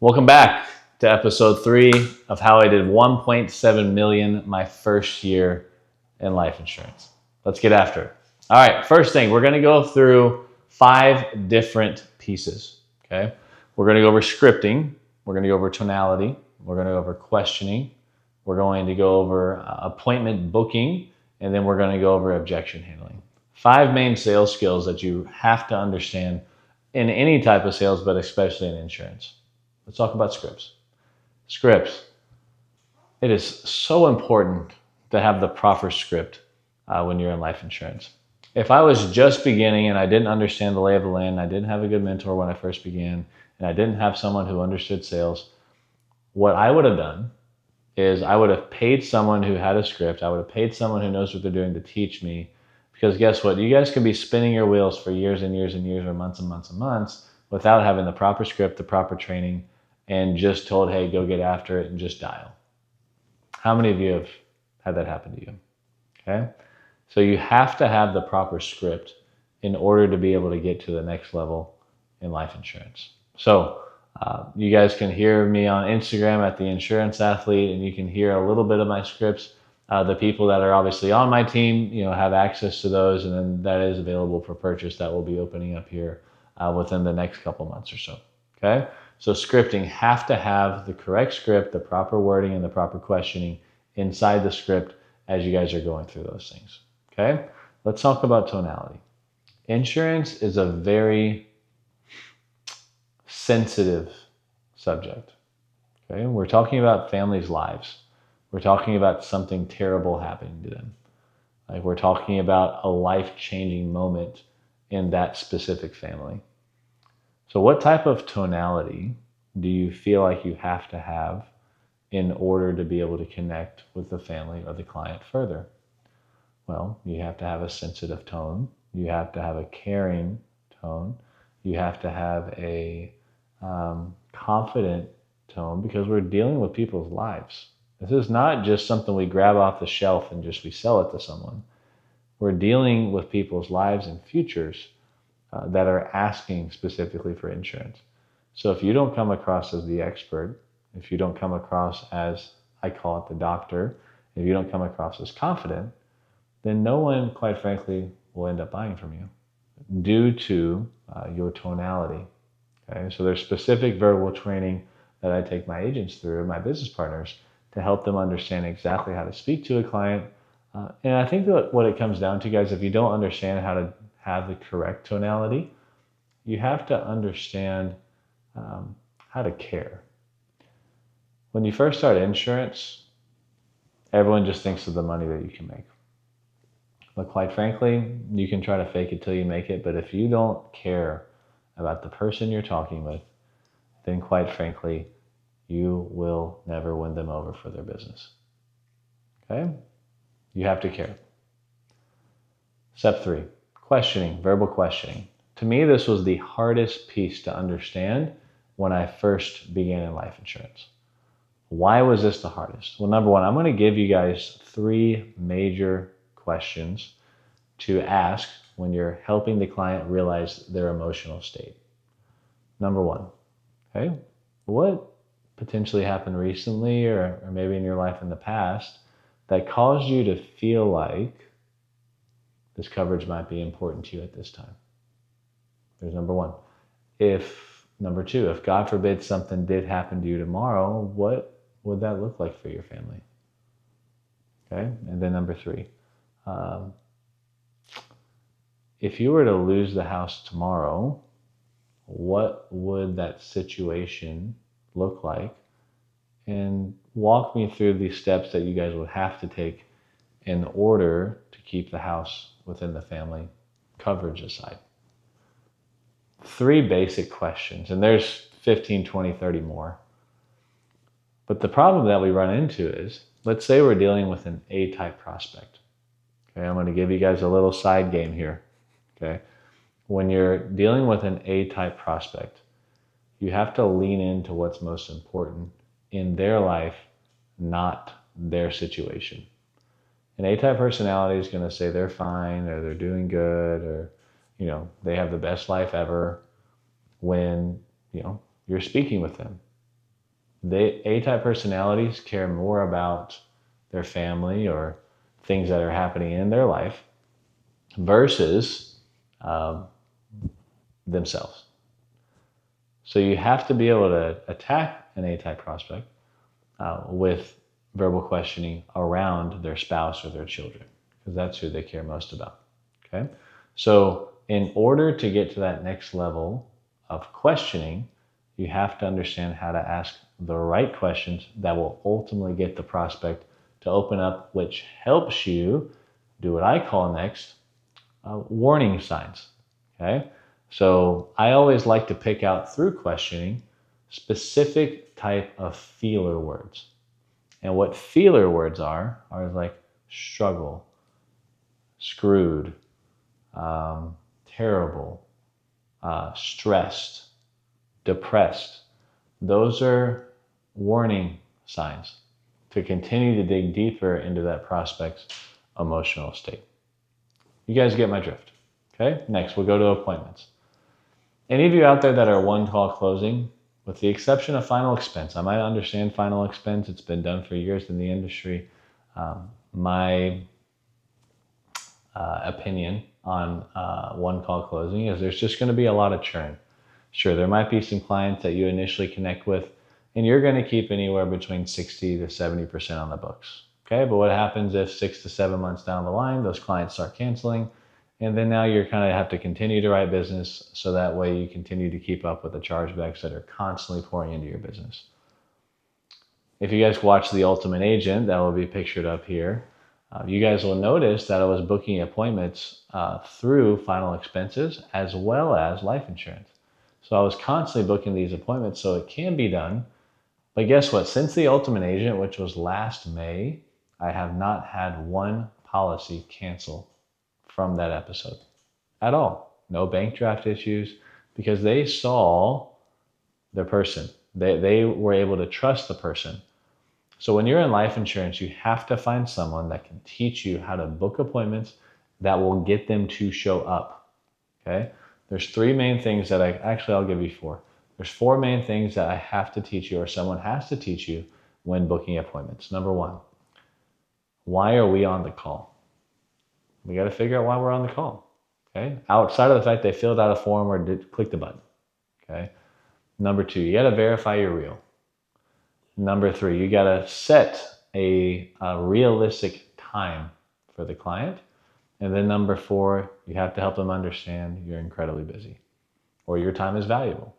Welcome back to episode 3 of how I did 1.7 million my first year in life insurance. Let's get after it. All right, first thing, we're going to go through 5 different pieces. Okay, we're going to go over scripting, we're going to go over tonality, we're going to go over questioning, we're going to go over appointment booking, and then we're going to go over objection handling. 5 main sales skills that you have to understand in any type of sales, but especially in insurance. Let's talk about scripts. Scripts. It is so important to have the proper script when you're in life insurance. If I was just beginning and I didn't understand the lay of the land, I didn't have a good mentor when I first began, and I didn't have someone who understood sales, what I would have done is I would have paid someone who had a script. I would have paid someone who knows what they're doing to teach me. Because guess what? You guys could be spinning your wheels for years and years and years or months and months and months without having the proper script, the proper training, and just told, hey, go get after it and just dial. How many of you have had that happen to you? Okay. So you have to have the proper script in order to be able to get to the next level in life insurance. So you guys can hear me on Instagram at the Insurance Athlete, and you can hear a little bit of my scripts. The people that are obviously on my team, have access to those, and then that is available for purchase. That will be opening up here within the next couple months or so. Okay. So scripting, have to have the correct script, the proper wording, and the proper questioning inside the script as you guys are going through those things. Okay. Let's talk about tonality. Insurance is a very sensitive subject. Okay. We're talking about families' lives. We're talking about something terrible happening to them. Like we're talking about a life-changing moment in that specific family. So what type of tonality do you feel like you have to have in order to be able to connect with the family or the client further? Well, you have to have a sensitive tone. You have to have a caring tone. You have to have a confident tone, because we're dealing with people's lives. This is not just something we grab off the shelf and just we sell it to someone. We're dealing with people's lives and futures that are asking specifically for insurance. So if you don't come across as the expert, if you don't come across as, I call it the doctor, if you don't come across as confident, then no one, quite frankly, will end up buying from you due to your tonality. Okay? So there's specific verbal training that I take my agents through, my business partners, to help them understand exactly how to speak to a client. And I think that what it comes down to, guys, if you don't understand how to have the correct tonality, you have to understand how to care. When you first start insurance, everyone just thinks of the money that you can make. But quite frankly, you can try to fake it till you make it, but if you don't care about the person you're talking with, then quite frankly, you will never win them over for their business. Okay? You have to care. Step 3, questioning, verbal questioning. To me, this was the hardest piece to understand when I first began in life insurance. Why was this the hardest? Well, number one, I'm going to give you guys 3 major questions to ask when you're helping the client realize their emotional state. Number 1, okay, what potentially happened recently or maybe in your life in the past that caused you to feel like this coverage might be important to you at this time? There's number 1. Number 2, if God forbid something did happen to you tomorrow, what would that look like for your family? Okay, and then number 3, if you were to lose the house tomorrow, what would that situation look like? And walk me through the steps that you guys would have to take in order to keep the house within the family coverage aside. 3 basic questions, and there's 15, 20, 30 more. But the problem that we run into is, let's say we're dealing with an A-type prospect. Okay, I'm going to give you guys a little side game here. Okay, when you're dealing with an A-type prospect, you have to lean into what's most important in their life, not their situation. An A-type personality is going to say they're fine, or they're doing good, or they have the best life ever when you're speaking with them. A-type personalities care more about their family or things that are happening in their life versus um, themselves. So you have to be able to attack an A-type prospect with verbal questioning around their spouse or their children, because that's who they care most about. Okay. So in order to get to that next level of questioning, you have to understand how to ask the right questions that will ultimately get the prospect to open up, which helps you do what I call next warning signs. Okay. So I always like to pick out through questioning specific type of feeler words. And what feeler words are like struggle, screwed, terrible, stressed, depressed. Those are warning signs to continue to dig deeper into that prospect's emotional state. You guys get my drift. Okay, next we'll go to appointments. Any of you out there that are one call closing, with the exception of final expense, I might understand final expense. It's been done for years in the industry. My opinion on one call closing is there's just going to be a lot of churn. Sure, there might be some clients that you initially connect with, and you're going to keep anywhere between 60 to 70% on the books. Okay, but what happens if 6 to 7 months down the line, those clients start canceling, and then now you're kind of have to continue to write business so that way you continue to keep up with the chargebacks that are constantly pouring into your business. If you guys watch The Ultimate Agent, that will be pictured up here. You guys will notice that I was booking appointments through final expenses as well as life insurance. So I was constantly booking these appointments so it can be done. But guess what? Since The Ultimate Agent, which was last May, I have not had one policy cancel from that episode at all. No bank draft issues because they saw the person. They were able to trust the person. So when you're in life insurance, you have to find someone that can teach you how to book appointments that will get them to show up. Okay? There's three main things that I'll give you four. There's four main things that I have to teach you or someone has to teach you when booking appointments. Number one, why are we on the call? We got to figure out why we're on the call. Okay? Outside of the fact they filled out a form or clicked a button. Okay? Number two, you got to verify you're real. Number three, you got to set a realistic time for the client. And then number four, you have to help them understand you're incredibly busy or your time is valuable.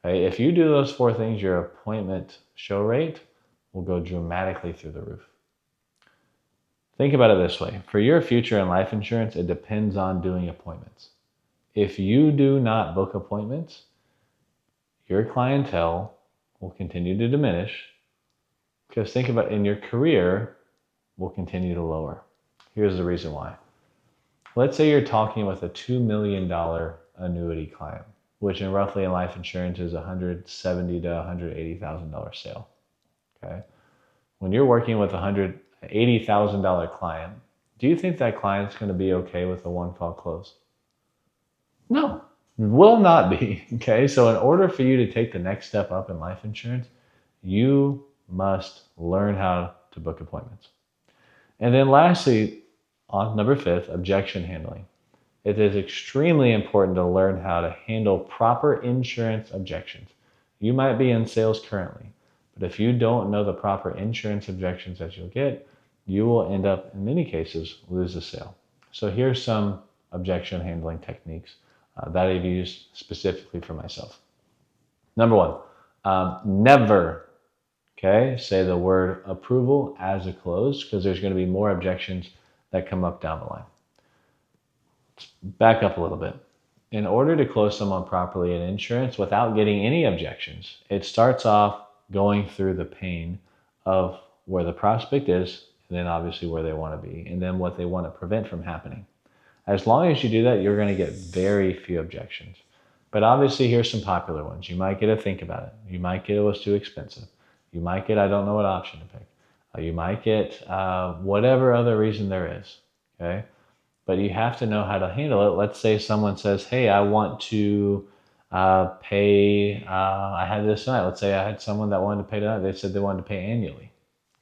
Okay? If you do those four things, your appointment show rate will go dramatically through the roof. Think about it this way. For your future in life insurance, it depends on doing appointments. If you do not book appointments, your clientele will continue to diminish because think about it, in your career will continue to lower. Here's the reason why. Let's say you're talking with a $2 million annuity client, which in roughly in life insurance is $170,000 to $180,000 sale. Okay. When you're working with a $180,000 client, do you think that client's going to be okay with a one call close? No, will not be. Okay. So in order for you to take the next step up in life insurance, you must learn how to book appointments. And then lastly, on number 5, objection handling. It is extremely important to learn how to handle proper insurance objections. You might be in sales currently, but if you don't know the proper insurance objections that you'll get, you will end up, in many cases, lose the sale. So here's some objection handling techniques that I've used specifically for myself. Number one, never say the word approval as a close because there's going to be more objections that come up down the line. Let's back up a little bit. In order to close someone properly in insurance without getting any objections, it starts off going through the pain of where the prospect is, and then obviously where they want to be, and then what they want to prevent from happening. As long as you do that, you're going to get very few objections. But obviously, here's some popular ones. You might get a think about it. You might get it was too expensive. You might get I don't know what option to pick. You might get whatever other reason there is. Okay, but you have to know how to handle it. Let's say someone says, "Hey, I want to pay. I had this tonight. Let's say I had someone that wanted to pay tonight. They said they wanted to pay annually.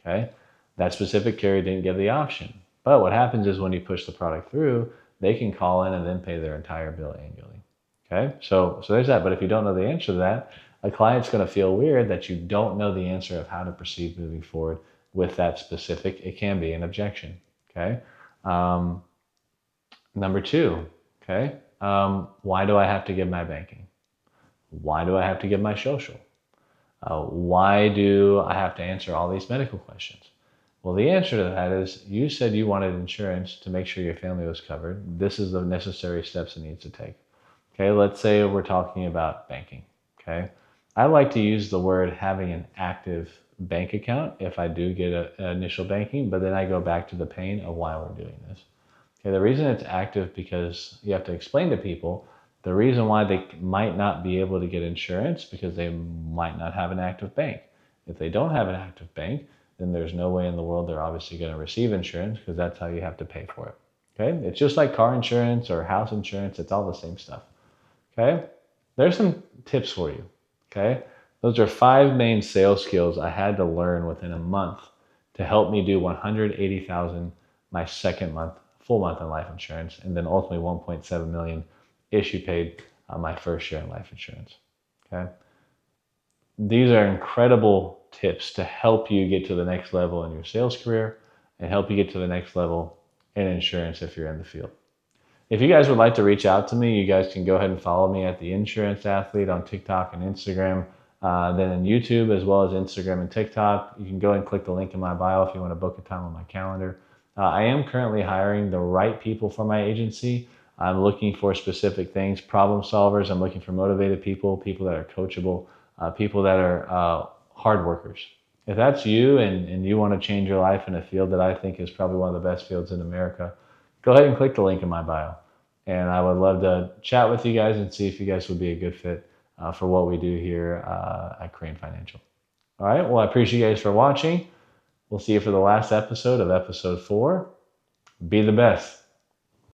Okay, that specific carrier didn't give the option. But what happens is when you push the product through, they can call in and then pay their entire bill annually. Okay, so there's that. But if you don't know the answer to that, a client's going to feel weird that you don't know the answer of how to proceed moving forward with that specific. It can be an objection. Okay. Um, Number two. Okay. Why do I have to give my banking? Why do I have to give my social? Why do I have to answer all these medical questions? Well, the answer to that is you said you wanted insurance to make sure your family was covered. This is the necessary steps it needs to take. Okay, let's say we're talking about banking. Okay, I like to use the word having an active bank account if I do get an initial banking, but then I go back to the pain of why we're doing this. Okay, the reason it's active because you have to explain to people the reason why they might not be able to get insurance because they might not have an active bank. If they don't have an active bank, then there's no way in the world they're obviously going to receive insurance because that's how you have to pay for it. Okay, it's just like car insurance or house insurance, it's all the same stuff. Okay, there's some tips for you. Okay, those are 5 main sales skills I had to learn within a month to help me do 180,000 my second month, full month in life insurance, and then ultimately 1.7 million issue paid on my first year in life insurance. Okay, these are incredible tips to help you get to the next level in your sales career and help you get to the next level in insurance if you're in the field. If you guys would like to reach out to me, you guys can go ahead and follow me at the Insurance Athlete on TikTok and Instagram. Then in YouTube as well as Instagram and TikTok, you can go and click the link in my bio if you want to book a time on my calendar. I am currently hiring the right people for my agency. I'm looking for specific things, problem solvers. I'm looking for motivated people, people that are coachable, people that are hard workers. If that's you and you want to change your life in a field that I think is probably one of the best fields in America, go ahead and click the link in my bio. And I would love to chat with you guys and see if you guys would be a good fit for what we do here at Crane Financial. All right. Well, I appreciate you guys for watching. We'll see you for the last episode of episode 4. Be the best.